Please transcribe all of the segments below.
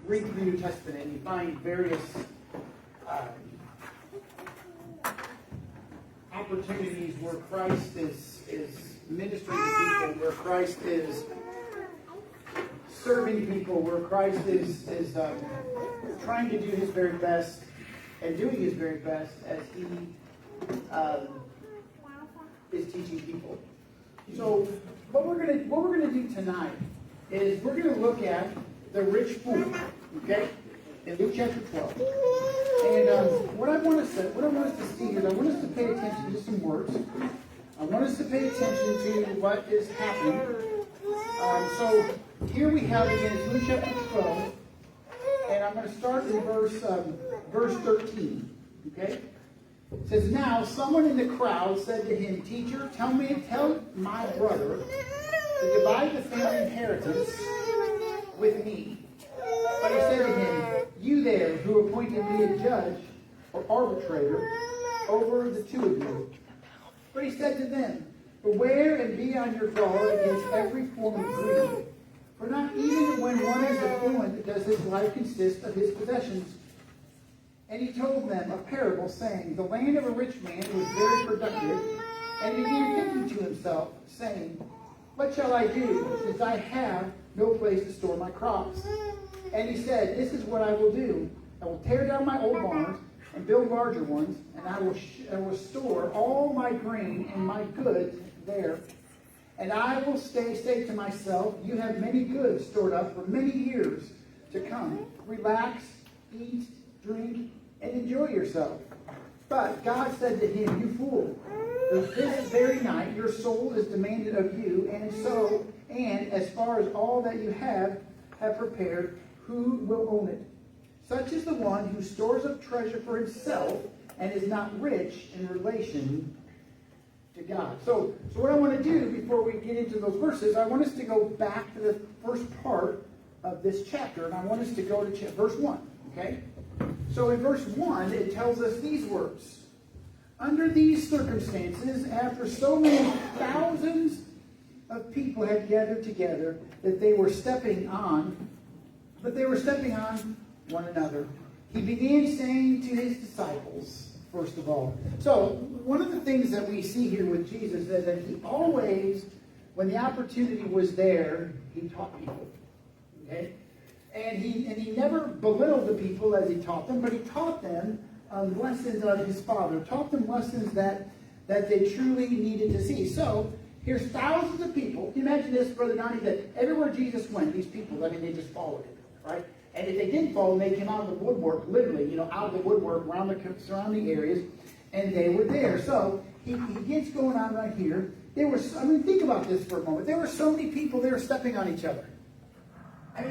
read through the New Testament and you find various opportunities where Christ is ministering to people, where Christ is serving people, where Christ is trying to do his very best and doing his very best as he is teaching people. So what we're gonna do tonight is we're gonna look at the rich fool, okay, in Luke chapter 12. And what I want us to see is I want us to pay attention to some words. I want us to pay attention to what is happening. So here we have again, it's Luke chapter 12, and I'm going to start in verse 13. Okay? It says, "Now someone in the crowd said to him, 'Teacher, tell my brother to divide the family inheritance with me.' But he said to him, 'You there who appointed me a judge or arbitrator over the two of you.' But he said to them, 'Beware and be on your guard against every form of greed. For not even when one is affluent does his life consist of his possessions.' And he told them a parable, saying, 'The land of a rich man was very productive, and he began thinking to himself, saying, What shall I do, since I have no place to store my crops? And he said, This is what I will do. I will tear down my old barns and build larger ones, and I will store all my grain and my goods there. And I will say to myself, You have many goods stored up for many years to come. Relax, eat, drink, and enjoy yourself.' But God said to him, 'You fool, this very night your soul is demanded of you, and as far as all that you have prepared, who will own it? Such is the one who stores up treasure for himself and is not rich in relation to God.'" So what I want to do before we get into those verses, I want us to go back to the first part of this chapter, and I want us to go to verse 1. Okay? So in verse 1, it tells us these words. "Under these circumstances, after so many thousands of people had gathered together, that they were stepping on one another, he began saying to his disciples," first of all. So one of the things that we see here with Jesus is that he always, when the opportunity was there, he taught people. Okay? And he never belittled the people as he taught them, but he taught them lessons of his Father, taught them lessons that they truly needed to see. So here's thousands of people. Can you imagine this, Brother Donnie, that everywhere Jesus went, these people, they just followed him, right? And if they didn't follow him, they came out of the woodwork, literally, out of the woodwork around the surrounding areas, and they were there. So he gets going on right here. Think about this for a moment. There were so many people there stepping on each other.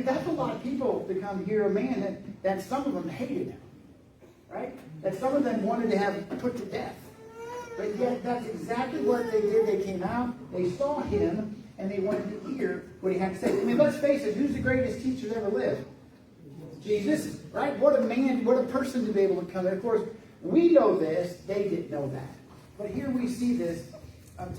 That's a lot of people to come hear a man that some of them hated him, right? That some of them wanted to have put to death. But yet that's exactly what they did. They came out, they saw him, and they wanted to hear what he had to say. Let's face it, who's the greatest teacher that ever lived? Jesus, right? What a man, what a person to be able to come in. Of course, we know this, they didn't know that. But here we see this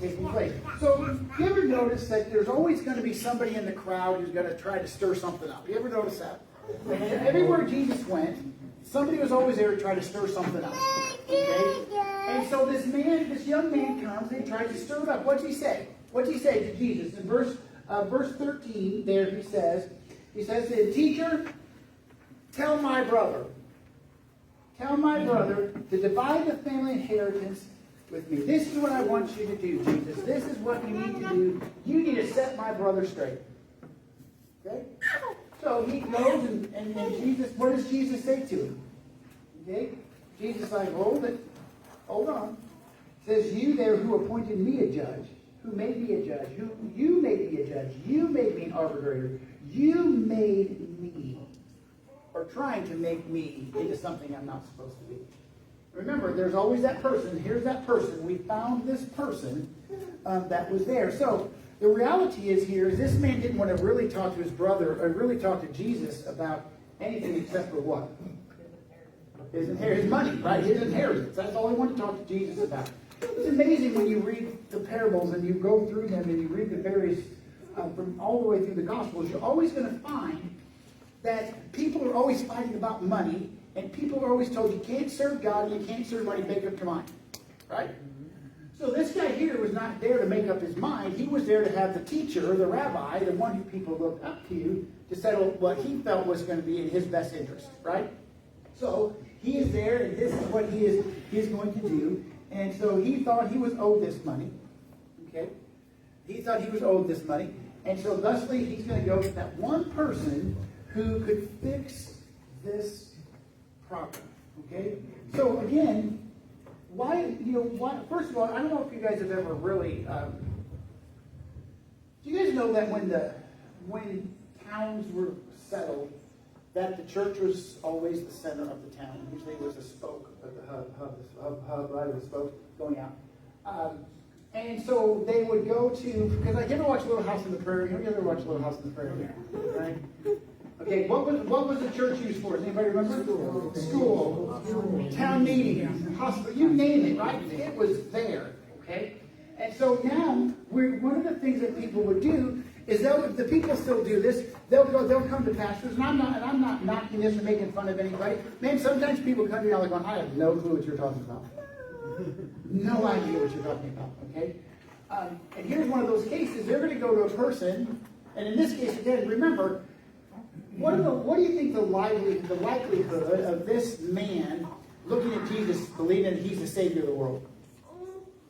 taking place. So, you ever notice that there's always going to be somebody in the crowd who's going to try to stir something up? You ever notice that? And everywhere Jesus went, somebody was always there to try to stir something up. Okay? And so this young man comes and he tries to stir it up. What's he say? What's he say to Jesus? In verse 13, there he says, "Teacher, tell my brother to divide the family inheritance with me. This is what I want you to do, Jesus. This is what you need to do. You need to set my brother straight." Okay? So he goes and Jesus, what does Jesus say to him? Okay? Jesus like, hold on. Says, "You there who appointed me a judge, who made me a judge, you made me a judge, you made me an arbitrator, you made me, or trying to make me into something I'm not supposed to be." Remember, there's always that person. Here's that person. We found this person that was there. So the reality is this man didn't want to really talk to his brother or really talk to Jesus about anything except for what? His money, right? His inheritance. That's all he wanted to talk to Jesus about. It's amazing when you read the parables and you go through them and you read the various, from all the way through the Gospels, you're always going to find that people are always fighting about money, and people are always told you can't serve God and you can't serve money, make up your mind. Right? So this guy here was not there to make up his mind. He was there to have the teacher, or the rabbi, the one who people looked up to settle what he felt was going to be in his best interest. Right? So he is there, and this is what he is going to do. And so he thought he was owed this money. Okay? He thought he was owed this money. And so thusly, he's going to go to that one person who could fix this problem. Okay? So again, why, first of all, I don't know if you guys have ever really, do you guys know that when towns were settled, that the church was always the center of the town? Usually it was the spoke, the hub, right, the spoke going out. And so they would go to, because I ever watch Little House on the Prairie? Have you ever watched Little House on the Prairie? Right? Okay, what was the church used for? Does anybody remember? School, town meeting, hospital, you name it, right? It was there, okay? And so now, one of the things that people would do is if the people still do this, they'll come to pastors, and I'm not knocking this or making fun of anybody. Man, sometimes people come to me and they're going, I have no clue what you're talking about. No idea what you're talking about, okay? And here's one of those cases. They're going to go to a person, and in this case, again, remember, what do you think the likelihood of this man looking at Jesus, believing that he's the Savior of the world?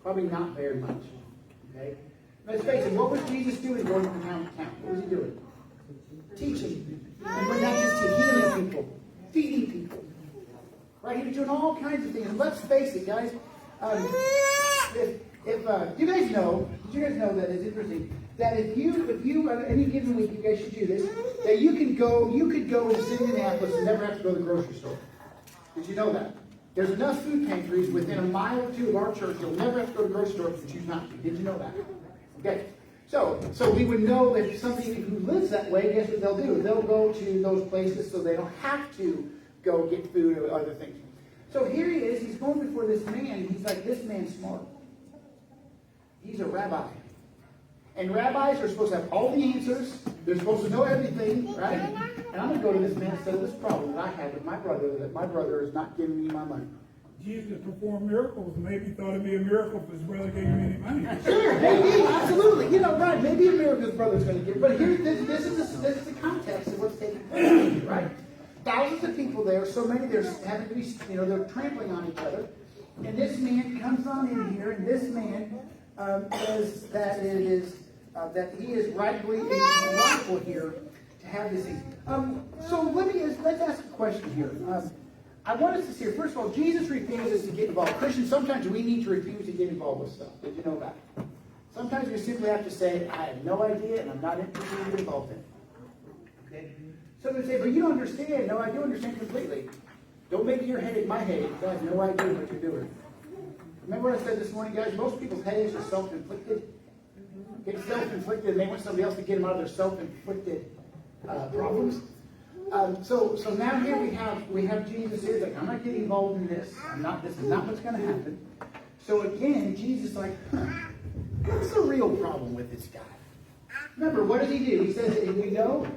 Probably not very much, okay? Let's face it, what was Jesus doing going from town to town? What was he doing? Teaching. And we're not just healing people, feeding people. Right? He was doing all kinds of things. And let's face it, guys. If you guys know that it's interesting that if you on any given week, you guys should do this, that you could go to the city of Indianapolis and never have to go to the grocery store. Did you know that? There's enough food pantries within a mile or two of our church. You'll never have to go to the grocery store if you choose not to. Did you know that? Okay. So we would know if somebody who lives that way, guess what they'll do? They'll go to those places so they don't have to go get food or other things. So here he is. He's going before this man. He's like, this man's smart. He's a rabbi. And rabbis are supposed to have all the answers. They're supposed to know everything, right? And I'm going to go to this man and settle this problem that I have with my brother, that my brother is not giving me my money. Jesus performed miracles. Maybe he thought it'd be a miracle if his brother gave him any money. Sure, maybe, absolutely. Right, maybe a miracle his brother's going to give. But here, this is the context of what's taking place, right? Thousands of people there, so many they're having to be, they're trampling on each other. And this man comes on in here, and this man says that that he is rightfully lawful here to have this thing. So let's ask a question here. I want us to see, first of all, Jesus refuses to get involved. Christians, sometimes we need to refuse to get involved with stuff. Did you know that? Sometimes we simply have to say, I have no idea, and I'm not interested in getting involved in it. Okay? Some would say, but you don't understand. No, I do understand completely. Don't make your headache my headache. You have no idea what you're doing. Remember what I said this morning, guys? Most people's headaches are self-inflicted. Get self-inflicted, and they want somebody else to get them out of their self-inflicted problems. So now here we have Jesus here. Like, I'm not getting involved in this. This is not what's going to happen. So again, Jesus is like, what's the real problem with this guy? Remember, what does he do? He says, we know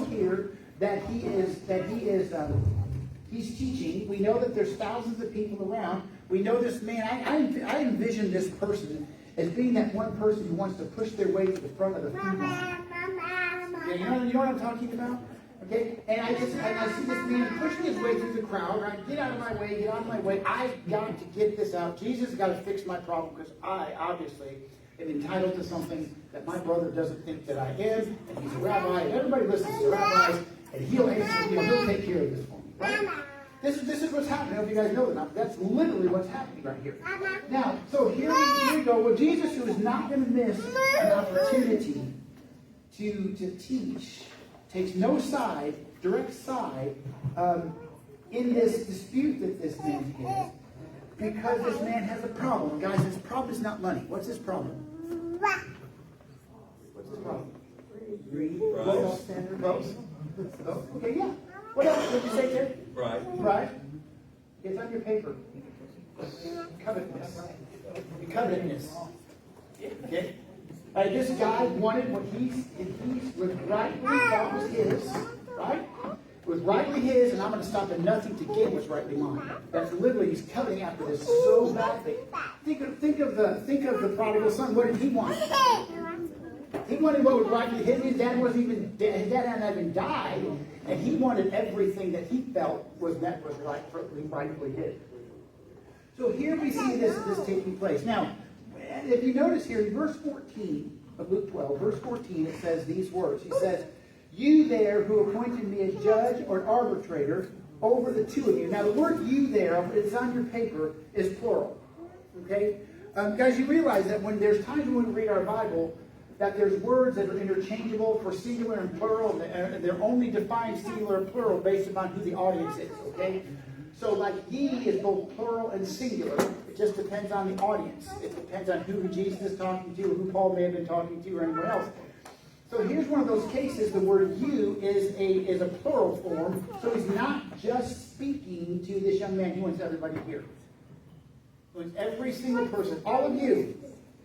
here that he's teaching. We know that there's thousands of people around. We know this man. I envision this person as being that one person who wants to push their way to the front of the food line. Yeah, you know what I'm talking about? Okay? And I see this man pushing his way through the crowd, right? Get out of my way, get out of my way. I've got to get this out. Jesus has got to fix my problem because I obviously am entitled to something that my brother doesn't think that I am, and he's a rabbi, and everybody listens to rabbis, and he'll take care of this for me, right? This is what's happening. I don't know if you guys know that. That's literally what's happening right here. Now, so here we go. Well, Jesus, who is not going to miss an opportunity to teach, takes no side, direct side, in this dispute that this man has, because this man has a problem. Guys, his problem is not money. What's his problem? What's his problem? Greed. Gross. Okay, yeah. What else did you say there? Right. It's on your paper. Covetousness. Okay? This guy wanted what he rightfully thought was his. right? It was rightly his, and I'm going to stop at nothing to get what's rightly mine. That's literally, he's coming after this so badly. Think of the prodigal son. What did he want? He wanted what was rightly his. His dad hadn't even died, and he wanted everything that he felt was rightfully his. So here we see this taking place. Now, if you notice here in verse 14 of Luke 12, verse 14, it says these words. He says, "You there who appointed me a judge or an arbitrator over the two of you." Now, the word "you" there, it's on your paper, is plural. Okay? Guys, you realize that when there's times when we read our Bible, that there's words that are interchangeable for singular and plural, and they're only defined singular and plural based upon who the audience is, okay? So like "ye" is both plural and singular. It just depends on the audience. It depends on who Jesus is talking to, or who Paul may have been talking to, or anyone else. So here's one of those cases, the word "you" is a plural form, so he's not just speaking to this young man, he wants everybody here. So it's every single person, all of you.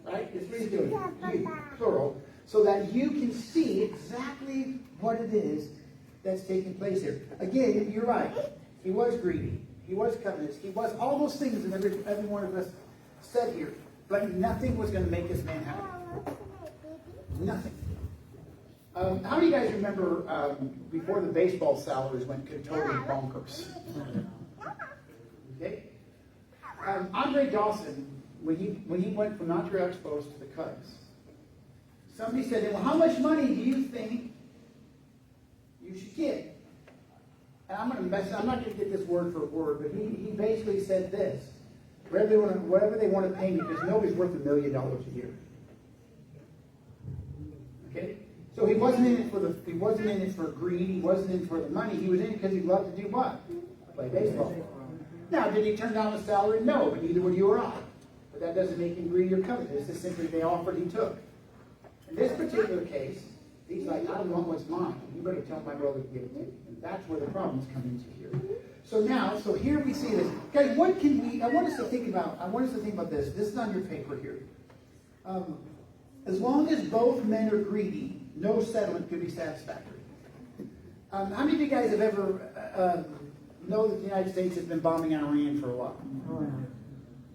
Right? That's what he's doing. You, plural. So that you can see exactly what it is that's taking place here. Again, you're right. He was greedy. He was covetous. He was all those things that every one of us said here. But nothing was going to make this man happy. Nothing. How many of you guys remember before the baseball salaries went totally bonkers? Okay? Andre Dawson, when he went from Montreal Expos to the Cubs, somebody said, "Well, how much money do you think you should get?" And I'm not going to get this word for word, but he basically said this: whatever they want to pay me, because nobody's worth $1 million a year. Okay, so he wasn't in it for greed. He wasn't in it for the money. He was in it because he loved to do what? Play baseball. Now, did he turn down the salary? No, but neither would you or I. But that doesn't make him greedy or covetous. It's simply they offered, he took. In this particular case, he's like, "I don't want what's mine. You better tell my brother to give it to me." And that's where the problems come into here. So here we see this. Guys, what can we, I want us to think about this. This is on your paper here. As long as both men are greedy, no settlement could be satisfactory. How many of you guys have ever know that the United States has been bombing Iran for a while?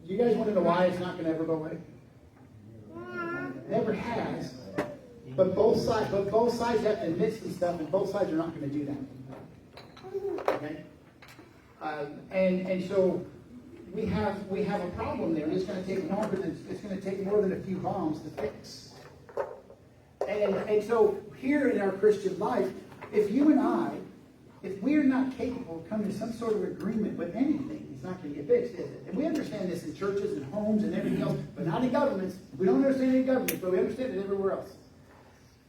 Do you guys want to know why it's not going to ever go away? It never has. But both sides have to admit some stuff, and both sides are not going to do that. Okay? And so we have a problem there. It's going to take more than a few bombs to fix. And so here in our Christian life, if you and I, if we're not capable of coming to some sort of agreement with anything, it's not going to get fixed, is it? And we understand this in churches and homes and everything else, but not in governments. We don't understand it in governments, but we understand it everywhere else.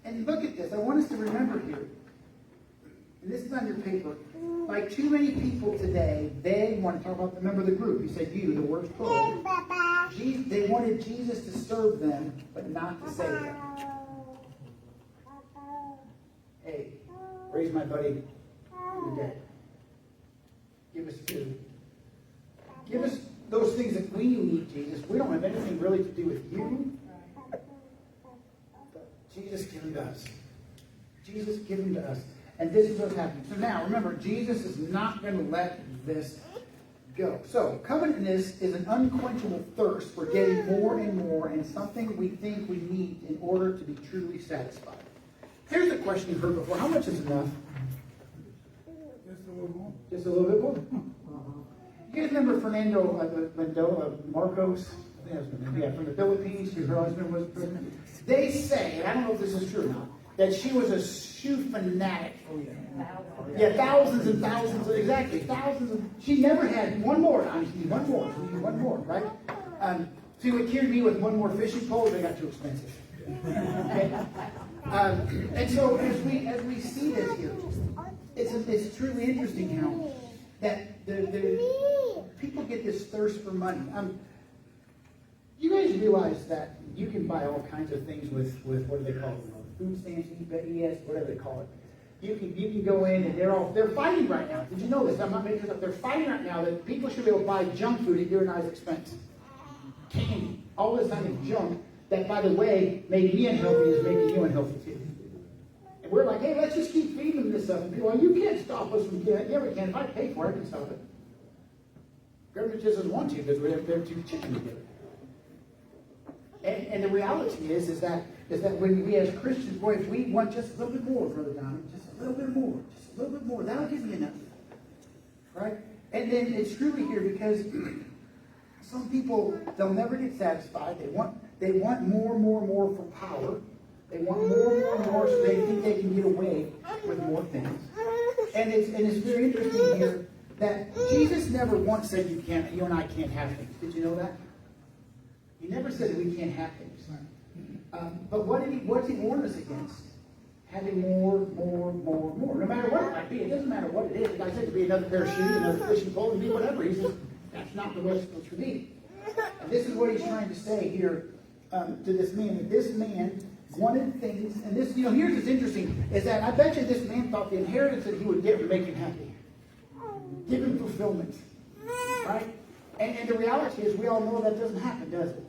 And look at this. I want us to remember here, and this is on your paper, like too many people today, they want to talk about the member of the group. You said "you," the word's plural. They wanted Jesus to serve them, but not to save them. Hey, raise my buddy. You're dead. Give us food. Give us those things that we need, Jesus. We don't have anything really to do with you. Jesus, give them to us. Jesus, give them to us. And this is what's happening. So now, remember, Jesus is not going to let this go. So, covetousness is an unquenchable thirst for getting more and more, and something we think we need in order to be truly satisfied. Here's a question you've heard before. How much is enough? Just a little more. Just a little bit more. You guys remember Fernando Marcos? I think that was her name. Yeah, from the Philippines. Her husband was president. They say, and I don't know if this is true or not, that she was a shoe fanatic. Oh, yeah. Yeah, thousands and thousands, exactly, thousands of, she never had one more. I mean, one more, right? See, what cured me with one more fishing pole, they got too expensive. Okay? And so as we see this here, it's truly interesting how that the people get this thirst for money. You guys realize that you can buy all kinds of things with what do they call it? Food stamps, ES, whatever they call it. You can go in and they're fighting right now. Did you know this? I'm not making this up. They're fighting right now that people should be able to buy junk food at your and I's expense. Candy, all this kind of junk that, by the way, made me unhealthy is making you unhealthy too. And we're like, hey, let's just keep feeding them this stuff. And people are like, you can't stop us from getting it. Yeah, we can. If I pay for it, I can stop it. Government just doesn't want to because they're too chicken to do it. And the reality is that when we as Christians, boy, if we want just a little bit more, Brother Donnie, just a little bit more, that'll give me enough. Right? And then it's truly here because some people, they'll never get satisfied. They want more for power. They want more, so they think they can get away with more things. And it's very interesting here that Jesus never once said you and I can't have things. Did you know that? He never said that we can't have things. But what's he warned us against? Having more. No matter what it might be, it doesn't matter what it is. The guy said it could be another pair of shoes, another fishing pole, it could be whatever. He says that's not the way it's supposed to be. And this is what he's trying to say here to this man. That this man wanted things, and this, here's what's interesting, is that I bet you this man thought the inheritance that he would get would make him happy. Give him fulfillment. Right? And the reality is we all know that doesn't happen, does it?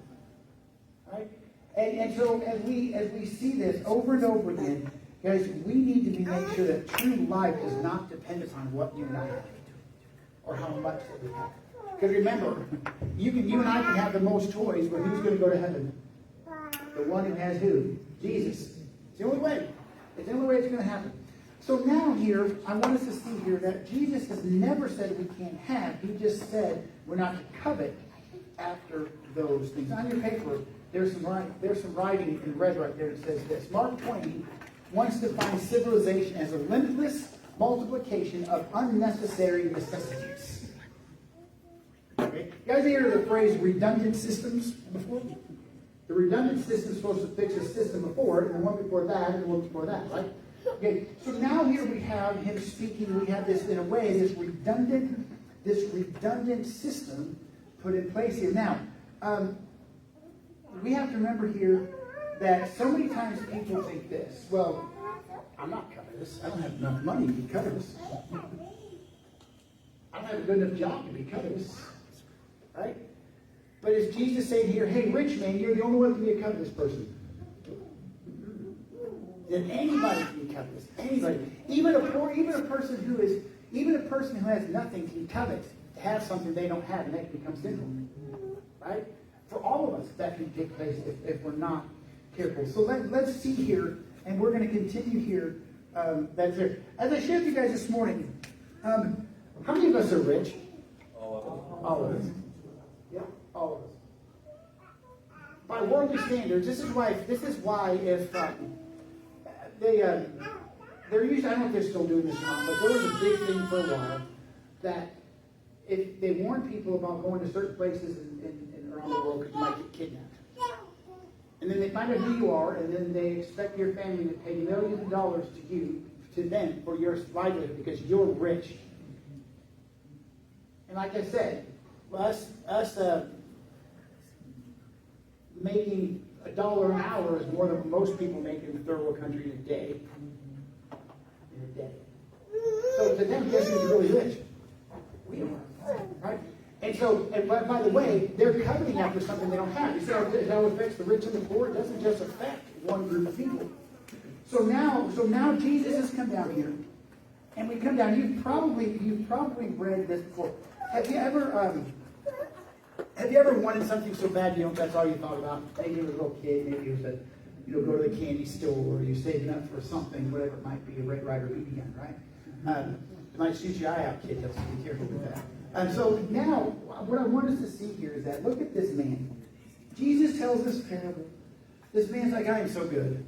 Right? And so as we see this over and over again, guys, we need to make sure that true life is not dependent on what you and I have or how much that we have. Because remember, you and I can have the most toys, but who's going to go to heaven? The one who has who? Jesus. It's the only way. It's the only way it's going to happen. So now here, I want us to see here that Jesus has never said we can't have. He just said we're not to covet after those things. On your paper, there's some writing in red right there that says this. Mark Twain wants to find civilization as a limitless multiplication of unnecessary necessities. Okay? You guys hear the phrase redundant systems before? The redundant system is supposed to fix a system before it, and the one before that, and the one before that, right? Okay, so now here we have him speaking, we have this, in a way, this redundant system put in place here. Now, we have to remember here that so many times people think this, well, I'm not covetous. I don't have enough money to be covetous. I don't have a good enough job to be covetous. Right? But as Jesus said here, hey, rich man, you're the only one to be a covetous person. That anybody can be covetous. Anybody. Even a person who has nothing can covet to have something they don't have, and that becomes sinful. Right? For all of us, that can take place if we're not careful. So let's see here, and we're going to continue here. That's there. As I shared with you guys this morning, how many of us are rich? All of us. Yeah, all of us. By worldly standards, this is why if they're usually, I don't know if they're still doing this or not, but there was a big thing for a while that if they warned people about going to certain places and around the world because you might get kidnapped. And then they find out who you are, and then they expect your family to pay millions of dollars to them for your livelihood because you're rich. And like I said, us making $1 an hour is more than most people make in the third world country in a day. So to them, guess who's really rich? We are, right? And so, by the way, they're coveting after something they don't have. You see how it affects the rich and the poor? It doesn't just affect one group of people. So now Jesus has come down here, and we come down. You've probably read this before. Have you ever wanted something so bad that's all you thought about? Maybe you were a little kid, maybe it was go to the candy store, or you're saving up for something, whatever it might be, a Red Ryder BB gun, right? It might shoot your eye out, kid. So be careful with that. So now, what I want us to see here is that look at this man. Jesus tells this parable. This man's like, I am so good.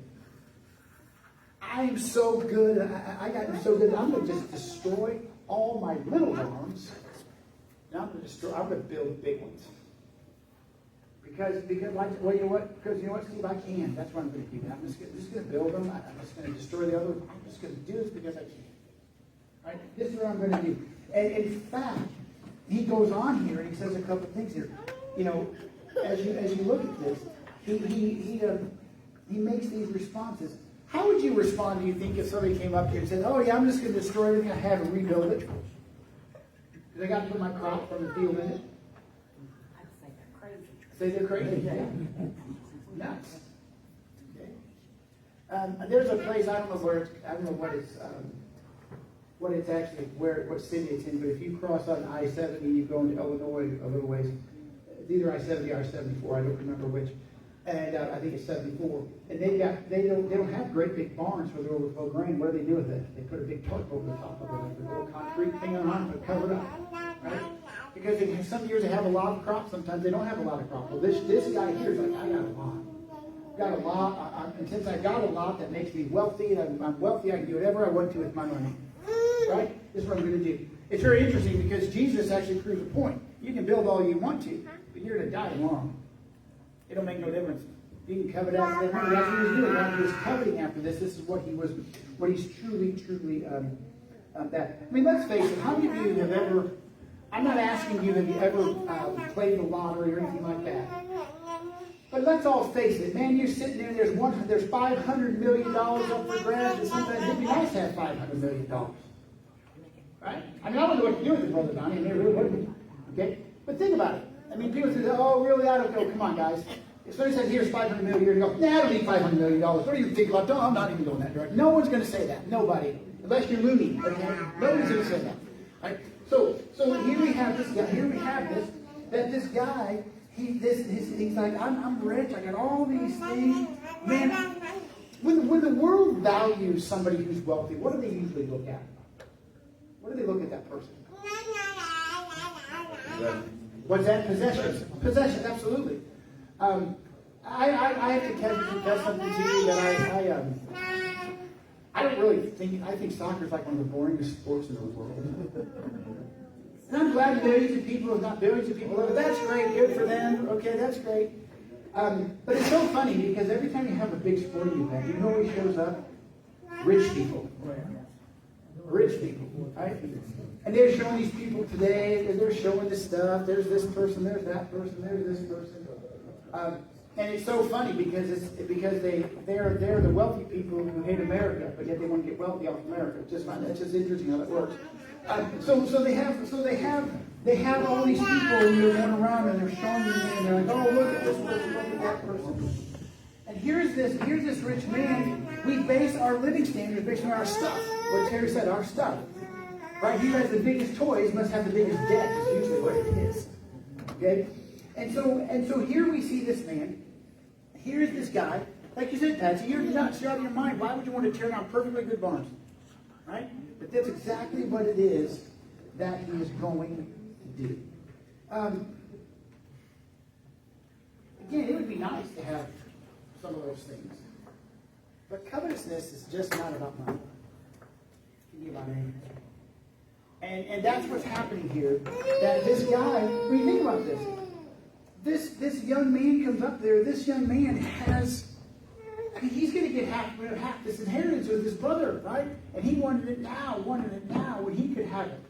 I am so good. I got him so good that I'm going to just destroy all my little arms. And I'm going to build big ones. Because you know what, Steve, I can. That's what I'm going to do. I'm just going to build them. I'm just going to destroy the other ones. I'm just going to do this because I can. Right? This is what I'm going to do. And in fact, he goes on here and he says a couple of things here. As you look at this, he makes these responses. How would you respond, do you think, if somebody came up here and said, oh yeah, I'm just going to destroy everything I have and rebuild it? Because I got to put my crop from the field in it. I'd say they're crazy. Say they're crazy. Yeah. Nuts. Okay. There's a place, I don't know where it's, I don't know what it's actually, what city it's in, but if you cross on I-70, you go into Illinois a little ways, it's either I-70 or I-74, I don't remember which, and I think it's 74, and they don't have great big barns for their overflow grain. What do they do with it? They put a big tarp over the top of it, like a little concrete thing on it, cover it up, right? Because some years they have a lot of crops, sometimes they don't have a lot of crops. Well, this guy here is like, I got a lot, and since I got a lot, that makes me wealthy, and I'm wealthy, I can do whatever I want to with my money. Right? This is what I'm going to do. It's very interesting because Jesus actually proves a point. You can build all you want to, but you're going to die tomorrow. It don't make no difference. You can covet after that. That's what he was doing. Right? He was coveting after this. This is what he's truly that. I mean, let's face it. How many of you have ever, I'm not asking you, have you ever played the lottery or anything like that? But let's all face it, man, you're sitting there, there's $500 million up for grabs, and sometimes it'd be nice to have $500 million. Right? I mean, I don't know what to do with it, Brother Donnie, and it really wouldn't. Okay? But think about it. I mean, people say, oh, really, I don't know. Come on, guys. If somebody says, here's $500 million, you're going to go, nah, I don't need $500 million. What do you think about that? I'm not even going that direction. No one's going to say that. Nobody. Unless you're loony. Okay? Nobody's going to say that. Right? So here we have this guy, this guy, he's like, I'm rich, I got all these things. Man, when the world values somebody who's wealthy, what do they usually look at? What do they look at that person? What's that? Possessions. Possessions, absolutely. I have to confess something to you that I don't really think, I think soccer is like one of the boringest sports in the world. And I'm glad millions of people, if not billions of people, love it. That's great, good for them. Okay, that's great. But it's so funny because every time you have a big sporting event, you know who shows up? Rich people. Rich people, right? And they're showing these people today, and they're showing this stuff. There's this person, there's that person, there's this person. And it's so funny because they're the wealthy people who hate America, but yet they want to get wealthy off America. It's just interesting how that works. So they have all these people and they're going around and they're showing you and they're like, oh, look at this person, look at that person. And here's this rich man. We base our living standards based on our stuff. What Terry said, our stuff. Right? He has the biggest toys, must have the biggest debt. That's usually what it is. Okay? And so here we see this man. Here's this guy. Like you said, Patsy, you're nuts. You're out of your mind. Why would you want to tear down perfectly good barns? Right? But that's exactly what it is that he is going to do. Again, it would be nice to have some of those things. But covetousness is just not about money. It can be about anything. And that's what's happening here. That this guy, when you think about this young man comes up there. This young man has, I mean, he's going to get half this inheritance with his brother, right? And he wanted it now when he could have it.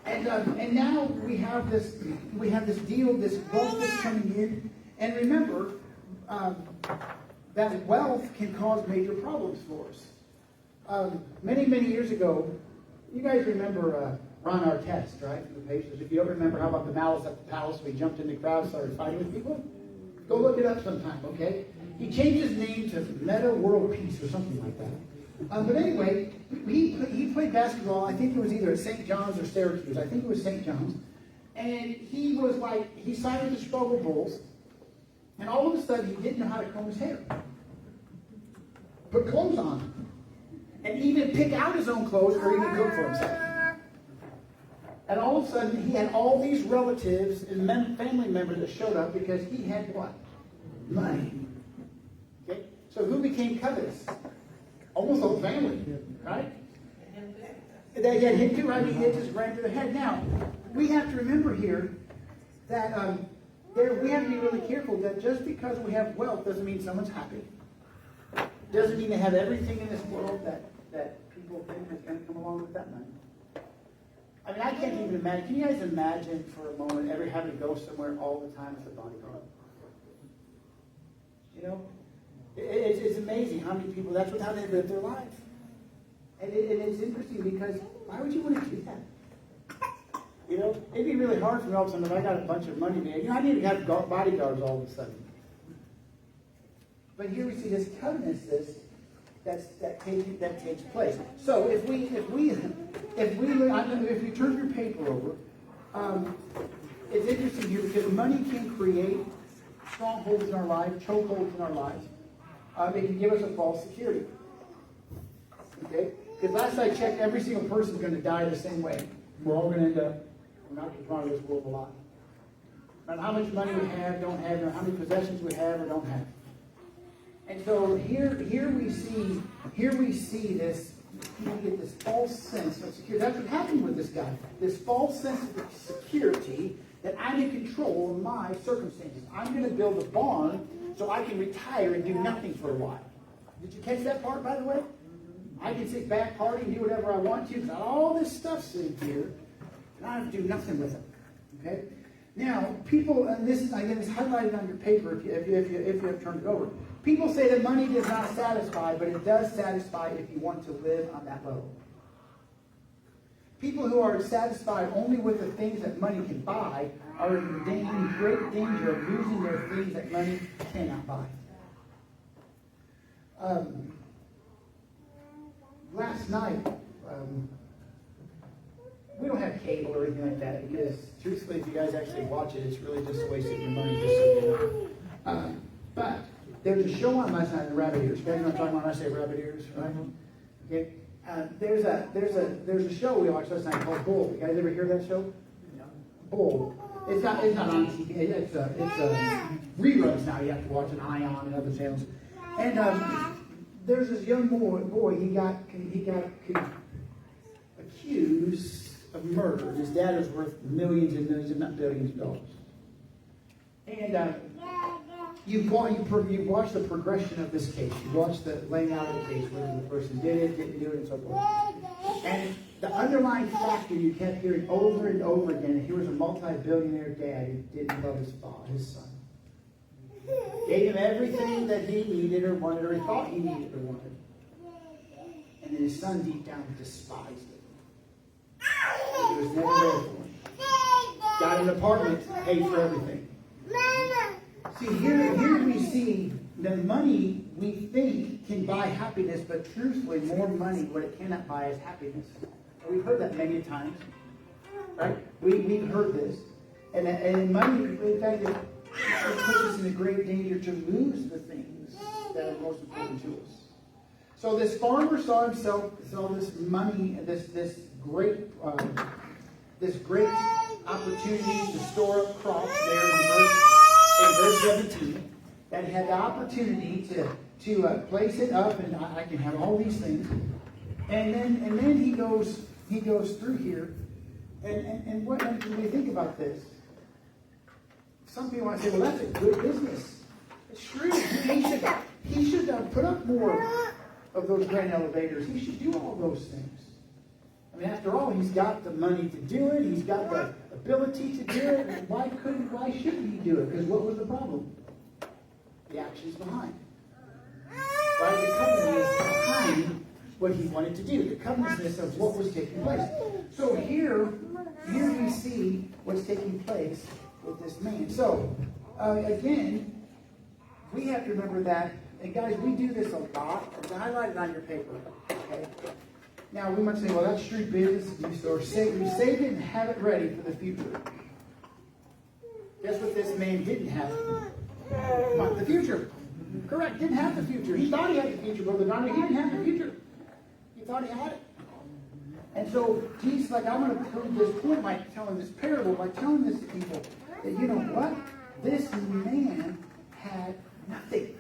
And now we have this deal, this wealth that's coming in. And remember, that wealth can cause major problems for us. Many years ago, you guys remember Ron Artest, right? From the Pacers. If you don't remember, how about the Malice at the Palace? We jumped in the crowd, started fighting with people. Go look it up sometime, okay? He changed his name to Meta World Peace or something like that. But anyway, he played basketball. I think it was either at St. John's or Syracuse. I think it was St. John's. And he signed with the Chicago Bulls. And all of a sudden, he didn't know how to comb his hair. Put clothes on. And even pick out his own clothes or even cook for himself. And all of a sudden, he had all these relatives and family members that showed up because he had what? Money. Okay? So who became covetous? Almost the whole family, right? They had him too, right? He hit his grand to the head. Now, we have to remember here that we have to be really careful that just because we have wealth doesn't mean someone's happy. Doesn't mean they have everything in this world that people think is going to come along with that money. I mean, I can't even imagine. Can you guys imagine for a moment ever having to go somewhere all the time as a bodyguard? You know? It's amazing how many people, that's how they live their life. And it's interesting because why would you want to do that? You know? It'd be really hard for me all of a sudden if I got a bunch of money, man. You know, I need to have bodyguards all of a sudden. But here we see this covetousness that takes place. So if you turn your paper over, it's interesting here because money can create strongholds in our lives, chokeholds in our lives. It can give us a false security. Okay? Because last I checked, every single person is going to die the same way. We're all going to end up, we're not going to come out of this world alive. No matter how much money we have, don't have, or how many possessions we have or don't have. And so here we see this, you get this false sense of security. That's what happened with this guy. This false sense of security that I'm in control of my circumstances. I'm going to build a barn so I can retire and do nothing for a while. Did you catch that part, by the way? I can sit back, party, and do whatever I want to. Got all this stuff sitting here, and I have to do nothing with it. Okay? Now, people, and this is again, it's highlighted on your paper if you have turned it over. People say that money does not satisfy, but it does satisfy if you want to live on that level. People who are satisfied only with the things that money can buy are in great danger of losing their things that money cannot buy. Last night, we don't have cable or anything like that because, truthfully, if you guys actually watch it, it's really just a waste of your money, just so you know. But there's a show on last night, the Rabbit Ears. You guys know what I'm talking about when I say Rabbit Ears, right? Okay. There's a show we watched last night called Bull. You guys ever hear that show? No. Bull. It's not on TV. It's reruns now. You have to watch an Ion and other channels. And there's this young boy. He got accused of murder. His dad was worth millions and millions, if not billions of dollars. And you watch the progression of this case. You watch the laying out of the case, whether the person did it, didn't do it, and so forth. And the underlying factor you kept hearing over and over again, and here was a multi-billionaire dad who didn't love his son. Gave him everything that he needed or wanted, or he thought he needed or wanted. And then his son deep down despised it. He was never there for him. Got an apartment, paid for everything. See, here we see the money we think can buy happiness, but truthfully, more money, what it cannot buy is happiness. We've heard that many times, right? We've heard this. And money, in fact, it puts us in a great danger to lose the things that are most important to us. So this farmer saw this money, this great opportunity to store up crops there in verse 17, that he had the opportunity to place it up, and I can have all these things. And then he goes through here, and when we think about this, some people might say, well, that's a good business. It's true. He should put up more of those grain elevators. He should do all those things. I mean, after all, he's got the money to do it. He's got the ability to do it. Why shouldn't he do it? Because what was the problem? The actions behind. Right? The covetousness behind what he wanted to do. The covetousness of what was taking place. So here we see what's taking place with this man. So, again, we have to remember that, and guys, we do this a lot. It's highlighted on your paper. Okay? Now, we might say, well, that's street business. You save it and have it ready for the future. Guess what this man didn't have? The future. Correct. Didn't have the future. He thought he had the future, Brother Donnie. He didn't have the future. He thought he had it. And so, Jesus, like, I'm going to prove this point by telling this parable, by telling this to people, that you know what? This man had nothing.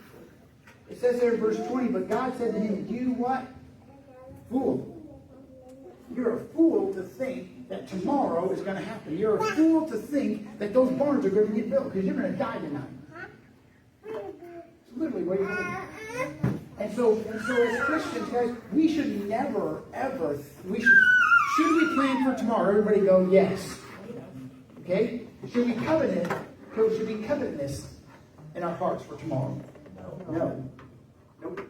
It says there in verse 20, but God said to him, you what? Fool. You're a fool to think that tomorrow is going to happen. You're a fool to think that those barns are going to get built because you're going to die tonight. It's literally what you're doing. And so as Christians, guys, we should never, ever, should we plan for tomorrow? Everybody go, yes. Okay? Should we covetousness in our hearts for tomorrow? No. Nope.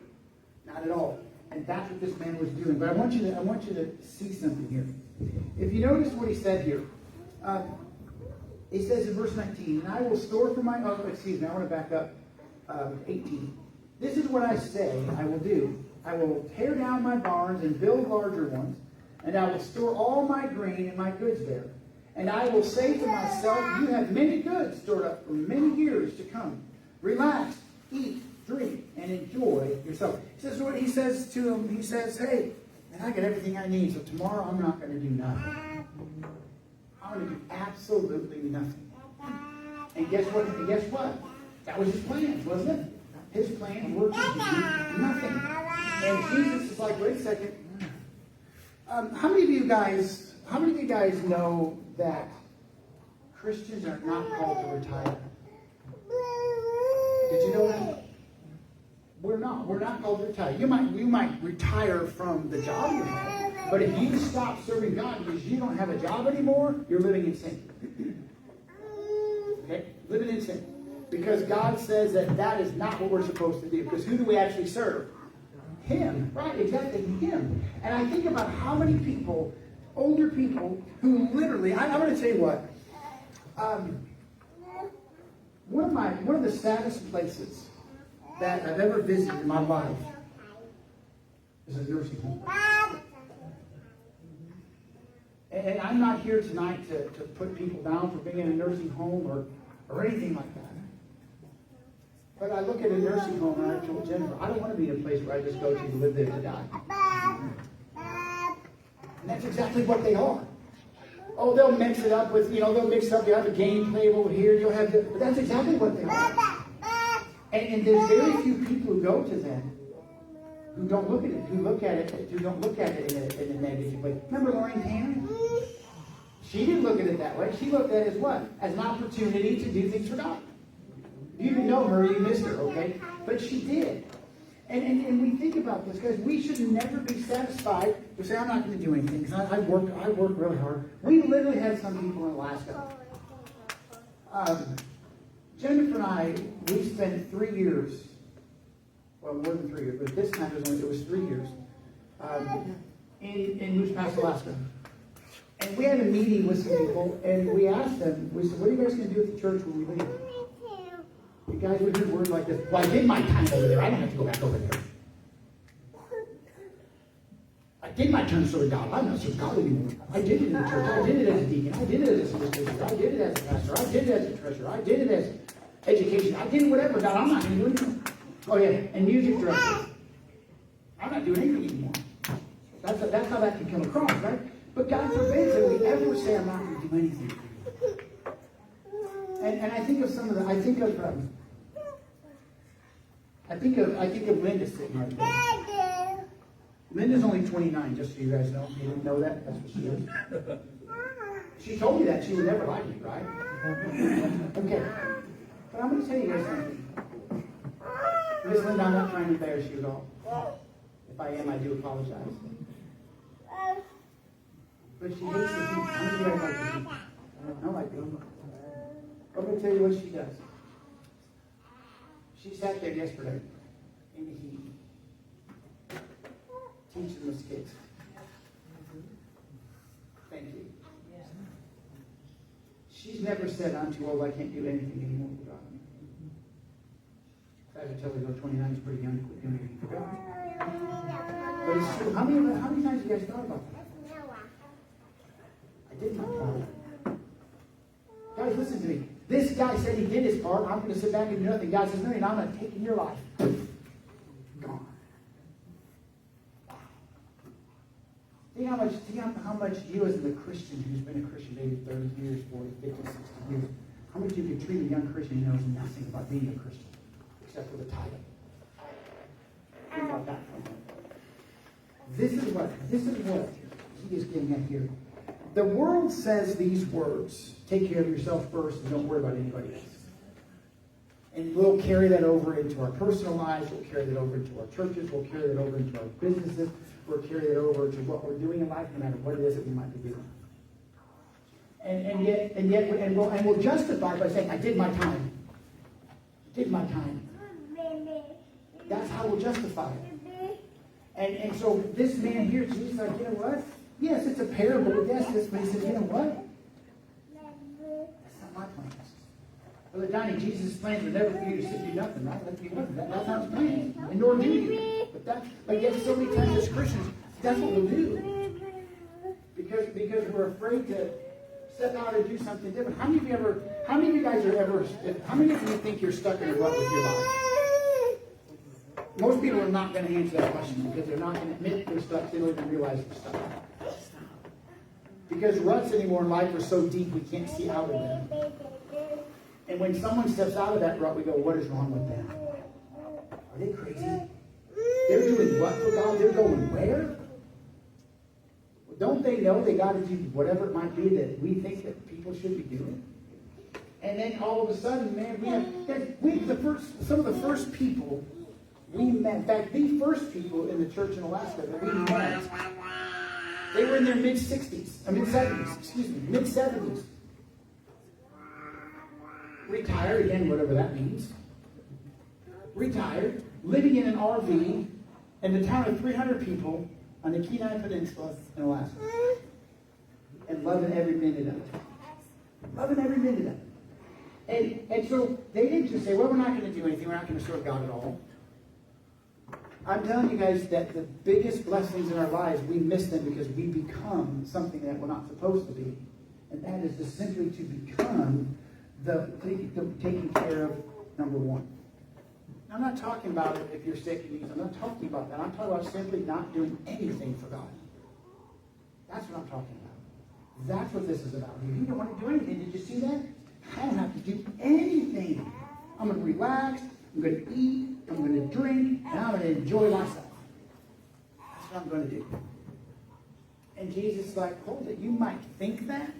Not at all. And that's what this man was doing. But I want you to see something here. If you notice what he said here, he says in verse 19, and I will store for my, I want to back up 18. This is what I say I will do. I will tear down my barns and build larger ones, and I will store all my grain and my goods there. And I will say to myself, you have many goods stored up for many years to come. Relax, eat, drink, and enjoy yourself. He says to him, he says, hey, man, I got everything I need, so tomorrow I'm not going to do nothing. I'm going to do absolutely nothing. And guess what? That was his plan, wasn't it? His plan was to do nothing. And Jesus is like, wait a second. How many of you guys know that Christians are not called to retire? Did you know that? We're not called to retire. You might retire from the job you have, but if you stop serving God because you don't have a job anymore, you're living in sin. Okay? Living in sin. Because God says that is not what we're supposed to do. Because who do we actually serve? Him. Right, exactly, Him. And I think about how many people, older people, who literally, I'm going to tell you what, one of the saddest places that I've ever visited in my life is a nursing home. And I'm not here tonight to put people down for being in a nursing home or anything like that. But I look at a nursing home and I told Jennifer, I don't want to be in a place where I just go to live there to die. And that's exactly what they are. Oh, they'll mix it up with, they'll mix up, you have a game table here, you'll have but that's exactly what they are. And there's very few people who go to them who don't look at it, who don't look at it in a negative way. Remember Lorraine Tanner? She didn't look at it that way. She looked at it as what? As an opportunity to do things for God. You didn't know her, you missed her, okay? But she did. And we think about this, because we should never be satisfied to say, I'm not going to do anything, because I work really hard. We literally had some people in Alaska. Jennifer and I, we spent 3 years, well, more than 3 years, but this time it was 3 years, in Moose Pass, Alaska. And we had a meeting with some people, and we asked them, we said, what are you guys going to do at the church when we leave? You guys would hear words like this. Well, I did my time over there. I don't have to go back over there. I did my turn to serve God. I'm not serving God anymore. I did it in the church. I did it as a deacon. I did it as a minister. I did it as a pastor. I did it as a treasurer. I did it as education. I did whatever. God, I'm not going to do anything. Oh, yeah. And music director. I'm not doing anything anymore. That's how that can come across, right? But God forbid that we ever say, I'm not going to do anything. And I think of some of the, I think of Linda sitting right there. Linda's only 29, just so you guys know. If you didn't know that, that's what she is. She told me that she would never like me, right? Okay. But I'm going to tell you guys something. Miss Linda, I'm not trying to embarrass you at all. If I am, I do apologize. But she hates the heat. How many of you guys like the heat? I don't like the heat. I'm going to tell you what she does. She sat there yesterday in the heat, teaching those kids. Thank you. She's never said, I'm too old, I can't do anything anymore for God. I would tell her, 29 is pretty young to quit doing anything for God. But it's true. How many times have you guys thought about that? I did my part. Guys, listen to me. This guy said he did his part. I'm going to sit back and do nothing. God says, no, I'm not taking your life. Gone. Think how much you as a Christian who's been a Christian maybe 30 years, 40, 50, 60 years, how much you can treat a young Christian who knows nothing about being a Christian except for the title. Think about that for a moment. This is what he is getting at here. The world says these words, take care of yourself first and don't worry about anybody else. And we'll carry that over into our personal lives, we'll carry that over into our churches, we'll carry that over into our businesses, we'll carry that over to what we're doing in life, no matter what it is that we might be doing. And we'll justify by saying, I did my time. I did my time. That's how we'll justify it. And so this man here, Jesus, like, you know what? Yes, it's a parable. Yes, this man says, you know what? That's not my plans. Brother Donnie, Jesus' plans were never for you to sit and do nothing, right? That's not his plan. And nor do you. But yet so many times as Christians, that's what we'll do. Because we're afraid to step out and do something different. How many of you guys are ever, how many of you think you're stuck in a rut with your life? Most people are not going to answer that question because they're not going to admit they're stuck. They don't even realize they're stuck. Because ruts anymore in life are so deep we can't see out of them. And when someone steps out of that rut, we go, what is wrong with them? Are they crazy? They're doing what for God? They're going where? Well, don't they know they got to do whatever it might be that we think that people should be doing? And then all of a sudden, man, some of the first people we met, in fact, the first people in the church in Alaska that we met, they were in their mid-70s. Retired, again, whatever that means. Retired, living in an RV in the town of 300 people on the Kenai Peninsula in Alaska. And loving every minute of it. Loving every minute of it. And so they didn't just say, well, we're not going to do anything. We're not going to serve God at all. I'm telling you guys that the biggest blessings in our lives, we miss them because we become something that we're not supposed to be. And that is just simply to become the taking care of number one. Now, I'm not talking about it if you're sick and needs. I'm not talking about that. I'm talking about simply not doing anything for God. That's what I'm talking about. That's what this is about. If you don't want to do anything, did you see that? I don't have to do anything. I'm going to relax. I'm going to eat. I'm going to drink. And I'm going to enjoy myself. That's what I'm going to do. And Jesus is like, hold it. You might think that.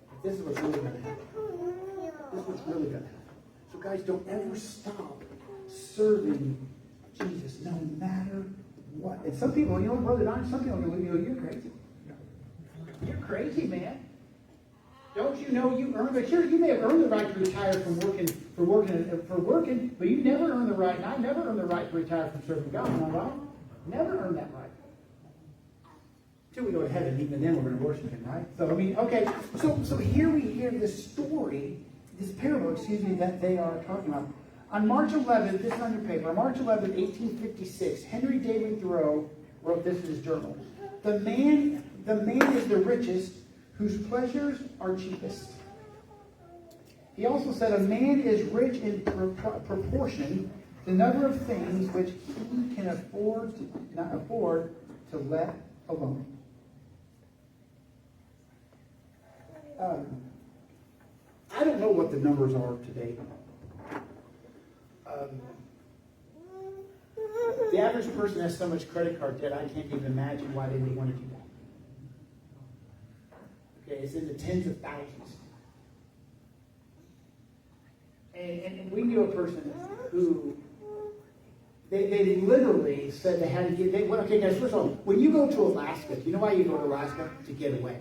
But this is what's really going to happen. This is what's really going to happen. So guys, don't ever stop serving Jesus, no matter what. And some people, you know, Brother Don, some people go, you're crazy. You're crazy, man. Don't you know you earned it? Sure, you may have earned the right to retire from working, but you never earned the right, and I never earned the right to retire from serving God, am I right? Never earned that right. Until we go to heaven, even then we're going to worship Him, right? So, I mean, okay, so here we hear this story, this parable, that they are talking about. On March 11th, this is on your paper, on March 11th, 1856, Henry David Thoreau wrote this in his journal. The man is the richest whose pleasures are cheapest. He also said a man is rich in proportion to the number of things which he can not afford to let alone. I don't know what the numbers are today. The average person has so much credit card debt, I can't even imagine why they would want to do that. Okay, it's in the tens of thousands. And we knew a person who, they literally said they had to get, okay guys, first of all, when you go to Alaska, you know why you go to Alaska? To get away.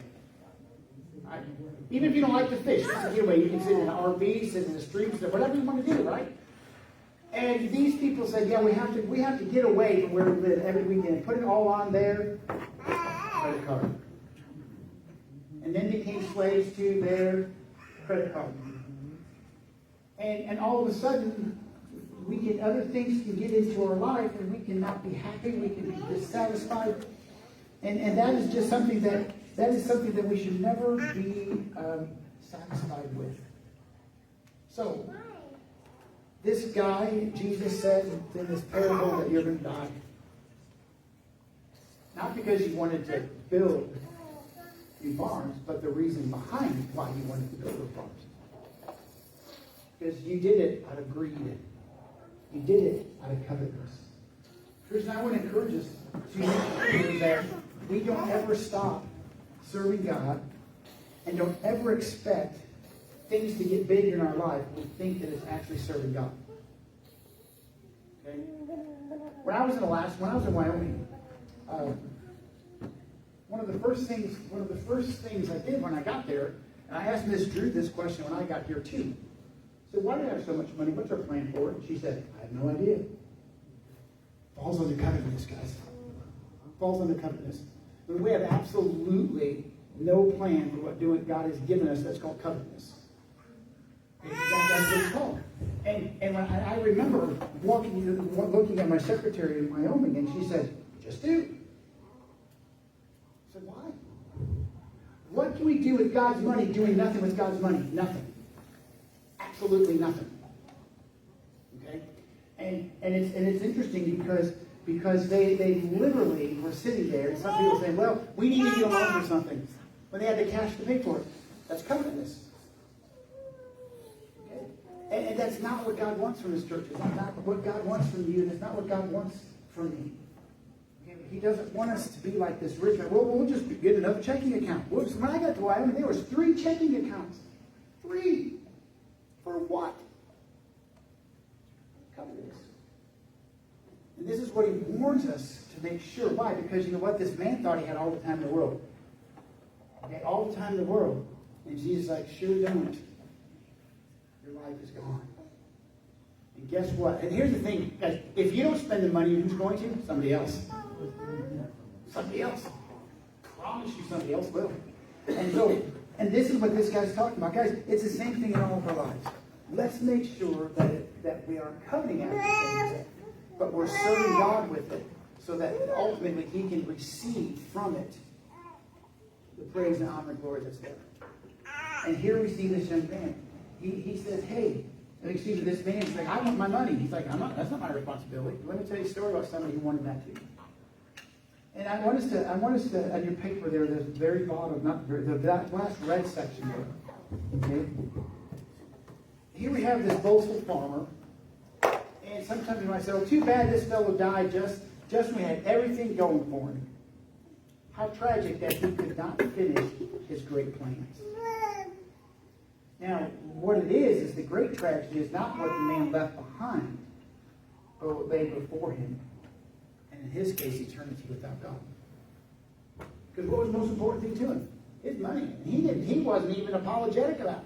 Right? Even if you don't like to fish, just to get away. You can sit in an RV, sit in the streets, whatever you want to do, right? And these people said, yeah, we have to get away from where we live every weekend. Put it all on their credit card. And then became slaves to their credit card. And all of a sudden, other things can get into our life and we cannot be happy, we can be dissatisfied. And that is just something that we should never be satisfied with. So, this guy, Jesus said in this parable that you're going to die. Not because you wanted to build these barns, but the reason behind why you wanted to build those barns. Because you did it out of greed. You did it out of covetousness. Christian, I want to encourage us to that we don't ever stop serving God and don't ever expect things to get big in our life when we think that it's actually serving God. Okay? When I was in Wyoming, one of the first things I did when I got there, and I asked Miss Drew this question when I got here too. I said, why do you have so much money? What's our plan for it? And she said, I have no idea. Falls under covetousness, guys. Falls under covetousness. And we have absolutely no plan for what God has given us that's called covetousness. That's what it's called. And when I remember looking at my secretary in Wyoming, and she said, just do. I said, why? What can we do with God's money doing nothing with God's money? Nothing. Absolutely nothing. Okay? And it's interesting because they literally were sitting there, and some people saying, well, we need to get a loan for something. When they had the cash to pay for it. That's covetousness. Okay? And that's not what God wants from His church. It's not what God wants from you, and it's not what God wants from me. Okay? He doesn't want us to be like this rich man. Well, we'll just get another checking account. Whoops, when I got to Wyoming, there was 3 checking accounts. 3. For what? Covetousness. And this is what He warns us to make sure. Why? Because you know what? This man thought he had all the time in the world. Okay, all the time in the world. And Jesus is like, sure don't. Your life is gone. And guess what? And here's the thing, guys. If you don't spend the money, who's going to? Somebody else. Somebody else. I promise you somebody else will. And this is what this guy's talking about. Guys, it's the same thing in all of our lives. Let's make sure that we aren't coveting after things, but we're serving God with it so that ultimately He can receive from it the praise and honor and glory that's there. And here we see this young man. He says, hey, this man's like, I want my money. He's like, that's not my responsibility. Let me tell you a story about somebody who wanted that too. And I want us to, on your paper there, there's the very bottom, that last red section there. Okay? Here we have this boastful farmer. And sometimes we might say, oh, too bad this fellow died just when he had everything going for him. How tragic that he could not finish his great plans. Now, what it is the great tragedy is not what the man left behind, but what lay before him. And in his case, eternity without God. Because what was the most important thing to him? His money. And he wasn't even apologetic about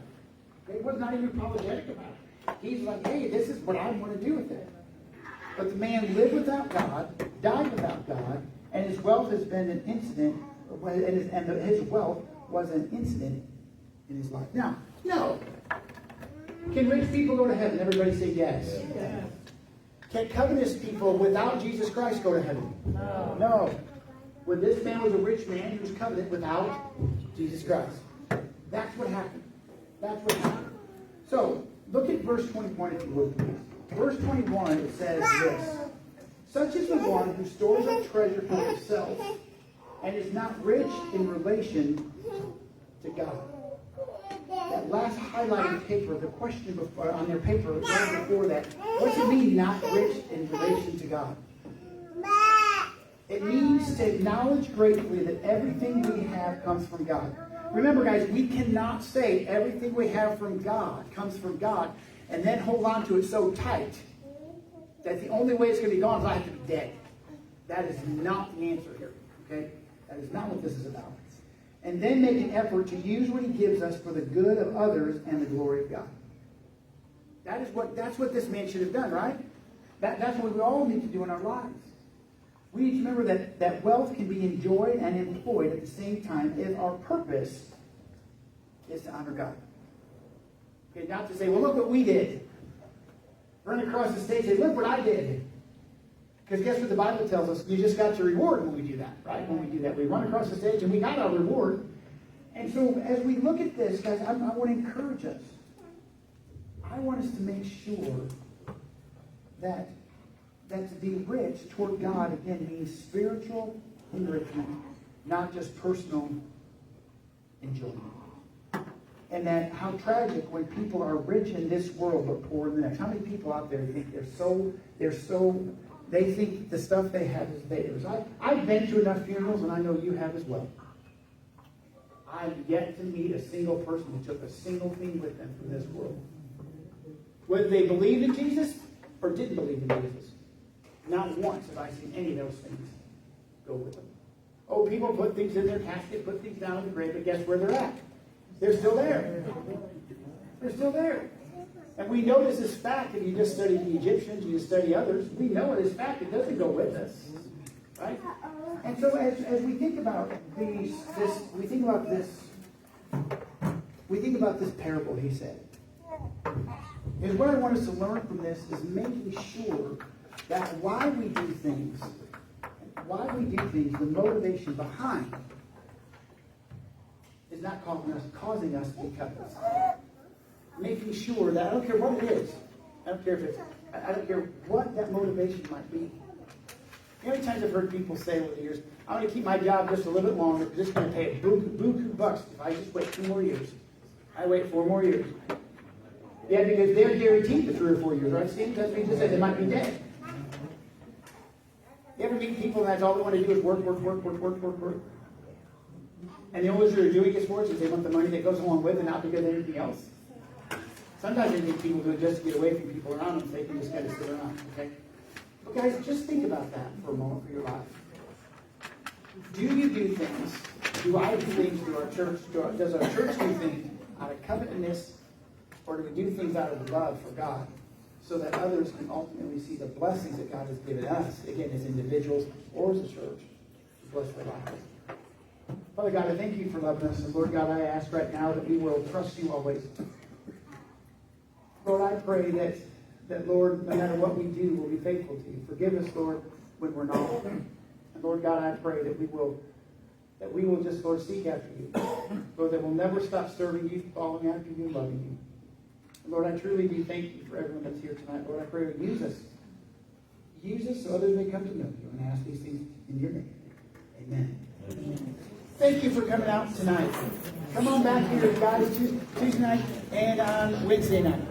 it. He was not even apologetic about it. He's like, hey, this is what I want to do with it. But the man lived without God, died without God, and his wealth has been an incident, his wealth was an incident in his life. Now, no. Can rich people go to heaven? Everybody say yes. Yes. Can covetous people without Jesus Christ go to heaven? No. When this man was a rich man, he was covenant without Jesus Christ. That's what happened. That's what happened. So, look at verse 21 if you would, please. Verse 21, it says this. Such is the one who stores up treasure for himself and is not rich in relation to God. That last highlighted paper, the question before, on your paper, right before that, what does it mean, not rich in relation to God? It means to acknowledge gratefully that everything we have comes from God. Remember, guys, we cannot say everything we have from God comes from God and then hold on to it so tight that the only way it's going to be gone is I have to be dead. That is not the answer here. Okay? That is not what this is about. And then make an effort to use what He gives us for the good of others and the glory of God. That's what this man should have done, right? That's what we all need to do in our lives. We need to remember that wealth can be enjoyed and employed at the same time if our purpose is to honor God. Okay, not to say, well, look what we did. Run across the stage and say, look what I did. Because guess what the Bible tells us? You just got your reward when we do that, right? When we do that, we run across the stage and we got our reward. And so as we look at this, guys, I want to encourage us. I want us to make sure that to be rich toward God, again, means spiritual enrichment, not just personal enjoyment. And that how tragic when people are rich in this world but poor in the next. How many people out there think they think the stuff they have is theirs? I've been to enough funerals, and I know you have as well. I've yet to meet a single person who took a single thing with them from this world. Whether they believed in Jesus or didn't believe in Jesus. Not once have I seen any of those things go with them. Oh, people put things in their casket, put things down in the grave, but guess where they're at? They're still there. They're still there. And we know this is fact. If you just study the Egyptians, you just study others, we know it is fact. It doesn't go with us. Right? And so as we think about we think about this parable he said. is what I want us to learn from this is making sure that why we do things, the motivation behind is not causing us to be covetous. Making sure that I don't care what it is. I don't care if it's, I don't care what that motivation might be. How many times I've heard people say over the years, I'm going to keep my job just a little bit longer because it's going to pay a buku bucks if I just wait 2 more years. I wait 4 more years. Yeah, because they're guaranteed the 3 or 4 years, right, Steve? That's what you just said. They might be dead. You ever meet people and that's all they want to do is work? And the only reason they're doing it for is they want the money that goes along with it, not because of anything else. Sometimes they need people to just get away from people around them so they can just kind of sit around, okay? But guys, just think about that for a moment for your life. Do you do things? Do I do things? Do our church? Does our church do things out of covetousness, or do we do things out of love for God, so that others can ultimately see the blessings that God has given us, again, as individuals or as a church, to bless their lives? Father God, I thank you for loving us, and Lord God, I ask right now that we will trust you always. Lord, I pray that Lord, no matter what we do, we'll be faithful to you. Forgive us, Lord, when we're not. And Lord God, I pray that we will just, Lord, seek after you. Lord, that we'll never stop serving you, following after you, loving you. And Lord, I truly do thank you for everyone that's here tonight. Lord, I pray you use us. Use us so others may come to know you, and ask these things in your name. Amen. Amen. Thank you for coming out tonight. Come on back here, guys, Tuesday night and on Wednesday night.